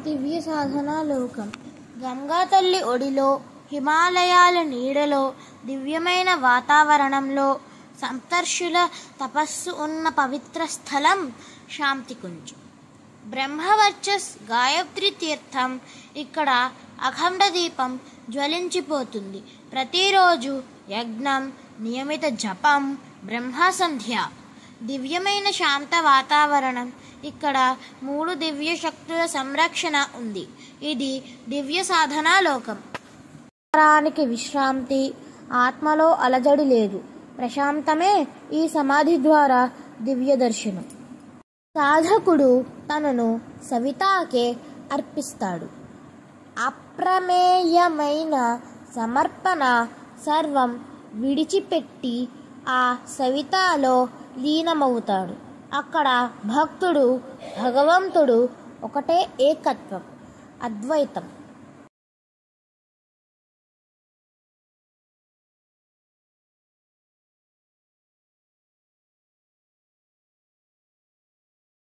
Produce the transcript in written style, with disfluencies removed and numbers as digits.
దివ్య సాధనా లోకం. గంగా తల్లి ఒడిలో, హిమాలయాల నీడలో, దివ్యమైన వాతావరణంలో సప్తర్షుల తపస్సు ఉన్న పవిత్ర స్థలం శాంతికుంజ్. బ్రహ్మవర్చస్ గాయత్రి తీర్థం. ఇక్కడ అఖండ దీపం జ్వలించిపోతుంది. ప్రతిరోజు యజ్ఞం, నియమిత జపం, బ్రహ్మసంధ్య. దివ్యమైన శాంత వాతావరణం. ఇక్కడ 3 దివ్య శక్తుల సంరక్షణ ఉంది. ఇది దివ్య సాధనా లోకం. శరీరానికి విశ్రాంతి, ఆత్మలో అలజడి లేదు. ప్రశాంతమే ఈ సమాధి ద్వారా దివ్య దర్శనం. సాధకుడు తనను సవితాకే అర్పిస్తాడు. అప్రమేయమైన సమర్పణ. సర్వం విడిచిపెట్టి ఆ సవితాలో లీనమవుతాడు. అక్కడ భక్తుడు, భగవంతుడు ఒకటే, ఏకత్వం, అద్వైతం.